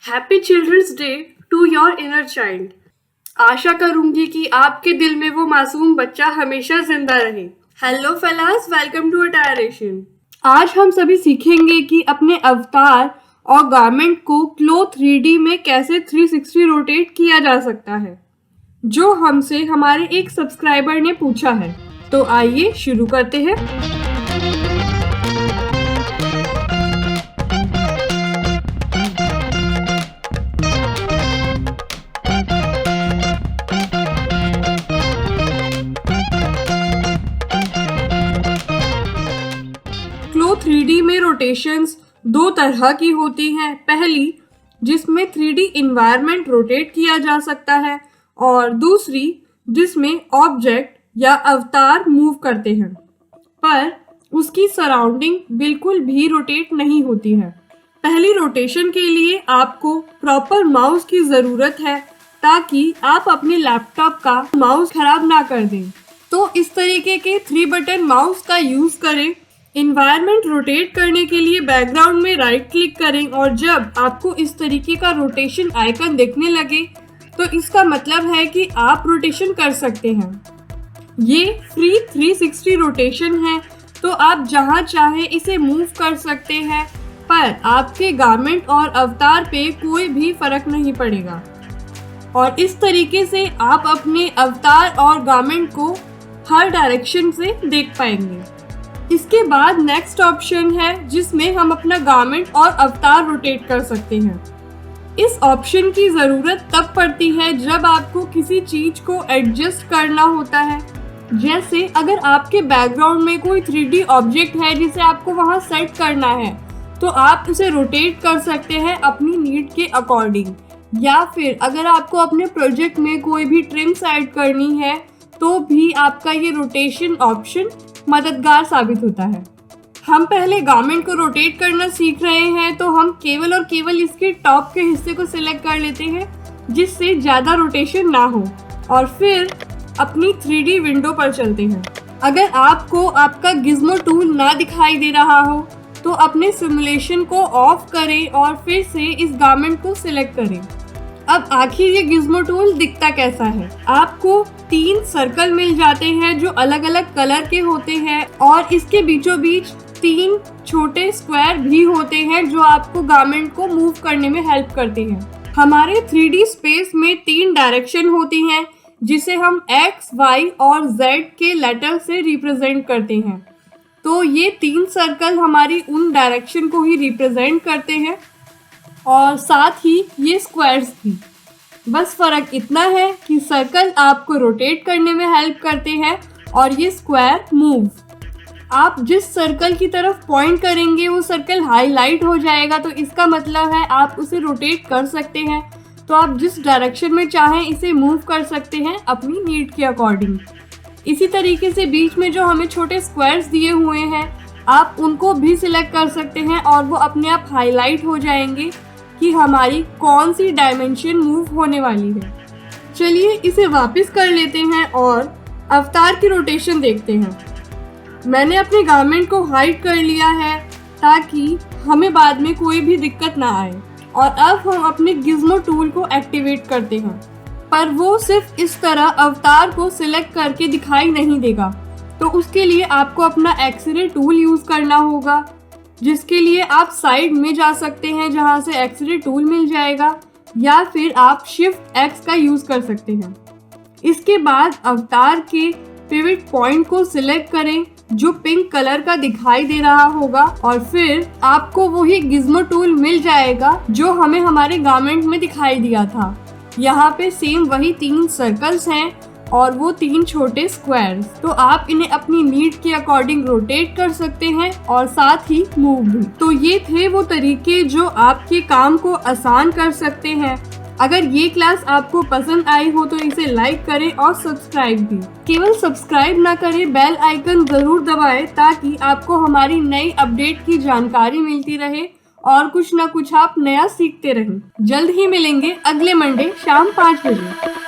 Happy children's day to your inner child. आशा करूंगी कि आपके दिल में वो मासूम बच्चा हमेशा जिंदा रहे। हेलो फेलास, वेलकम टू अटायरेशन। आज हम सभी सीखेंगे कि अपने अवतार और गारमेंट को क्लो 3D में कैसे 360 रोटेट किया जा सकता है, जो हमसे हमारे एक सब्सक्राइबर ने पूछा है। तो आइए शुरू करते हैं। क्लो 3D में रोटेशंस दो तरह की होती हैं। पहली, जिसमें 3D इन्वायरमेंट रोटेट किया जा सकता है, और दूसरी जिसमें ऑब्जेक्ट या अवतार मूव करते हैं पर उसकी सराउंडिंग बिल्कुल भी रोटेट नहीं होती है। पहली रोटेशन के लिए आपको प्रॉपर माउस की ज़रूरत है ताकि आप अपने लैपटॉप का माउस खराब ना कर दें। तो इस तरीके के 3 बटन माउस का यूज़ करें। इन्वायरमेंट रोटेट करने के लिए बैकग्राउंड में राइट क्लिक करें और जब आपको इस तरीके का रोटेशन आइकन दिखने लगे तो इसका मतलब है कि आप रोटेशन कर सकते हैं। ये फ्री 360 रोटेशन है, तो आप जहां चाहे इसे मूव कर सकते हैं, पर आपके गारमेंट और अवतार पे कोई भी फर्क नहीं पड़ेगा। और इस तरीके से आप अपने अवतार और गारमेंट को हर डायरेक्शन से देख पाएंगे। इसके बाद नेक्स्ट ऑप्शन है जिसमें हम अपना गारमेंट और अवतार रोटेट कर सकते हैं। इस ऑप्शन की ज़रूरत तब पड़ती है जब आपको किसी चीज़ को एडजस्ट करना होता है। जैसे अगर आपके बैकग्राउंड में कोई 3D ऑब्जेक्ट है जिसे आपको वहां सेट करना है, तो आप उसे रोटेट कर सकते हैं अपनी नीड के अकॉर्डिंग। या फिर अगर आपको अपने प्रोजेक्ट में कोई भी ट्रिम्स ऐड करनी है तो भी आपका ये रोटेशन ऑप्शन मददगार साबित होता है। हम पहले गारमेंट को रोटेट करना सीख रहे हैं, तो हम केवल और केवल इसके टॉप के हिस्से को सिलेक्ट कर लेते हैं जिससे ज़्यादा रोटेशन ना हो, और फिर अपनी 3D विंडो पर चलते हैं। अगर आपको आपका गिज़्मो टूल ना दिखाई दे रहा हो तो अपने सिमुलेशन को ऑफ करें और फिर से इस गारमेंट को सिलेक्ट करें। अब आखिर ये गिज़्मो टूल दिखता कैसा है? आपको 3 सर्कल मिल जाते हैं जो अलग अलग कलर के होते हैं, और इसके बीचों बीच 3 छोटे स्क्वायर भी होते हैं जो आपको गारमेंट को मूव करने में हेल्प करते हैं। हमारे 3D स्पेस में 3 डायरेक्शन होती हैं जिसे हम X, Y और Z के लेटर से रिप्रेजेंट करते हैं। तो ये 3 सर्कल हमारी उन डायरेक्शन को ही रिप्रेजेंट करते हैं, और साथ ही ये स्क्वायर्स भी। बस फ़र्क इतना है कि सर्कल आपको रोटेट करने में हेल्प करते हैं और ये स्क्वायर मूव। आप जिस सर्कल की तरफ पॉइंट करेंगे वो सर्कल हाईलाइट हो जाएगा, तो इसका मतलब है आप उसे रोटेट कर सकते हैं। तो आप जिस डायरेक्शन में चाहें इसे मूव कर सकते हैं अपनी नीड के अकॉर्डिंग। इसी तरीके से बीच में जो हमें छोटे स्क्वायर्स दिए हुए हैं, आप उनको भी सिलेक्ट कर सकते हैं और वो अपने आप हाईलाइट हो जाएंगे कि हमारी कौन सी डायमेंशन मूव होने वाली है। चलिए इसे वापस कर लेते हैं और अवतार की रोटेशन देखते हैं। मैंने अपने गारमेंट को हाइड कर लिया है ताकि हमें बाद में कोई भी दिक्कत ना आए। और अब हम अपने गिज़्मो टूल को एक्टिवेट करते हैं, पर वो सिर्फ इस तरह अवतार को सिलेक्ट करके दिखाई नहीं देगा। तो उसके लिए आपको अपना एक्सरे टूल यूज़ करना होगा, जिसके लिए आप साइड में जा सकते हैं जहां से एक्सरे टूल मिल जाएगा, या फिर आप शिफ्ट X का यूज़ कर सकते हैं। इसके बाद अवतार के पिवट पॉइंट को सिलेक्ट करें जो पिंक कलर का दिखाई दे रहा होगा, और फिर आपको वही गिज़्मो टूल मिल जाएगा जो हमें हमारे गारमेंट में दिखाई दिया था। यहाँ पे सेम वही 3 सर्कल्स हैं और वो 3 छोटे स्क्वायर्स। तो आप इन्हें अपनी नीड के अकॉर्डिंग रोटेट कर सकते हैं और साथ ही मूव भी। तो ये थे वो तरीके जो आपके काम को आसान कर सकते हैं। अगर ये क्लास आपको पसंद आई हो तो इसे लाइक करें और सब्सक्राइब भी। केवल सब्सक्राइब ना करें, बेल आइकन ज़रूर दबाएं ताकि आपको हमारी नई अपडेट की जानकारी मिलती रहे और कुछ ना कुछ आप नया सीखते रहें। जल्द ही मिलेंगे अगले मंडे शाम 5 बजे।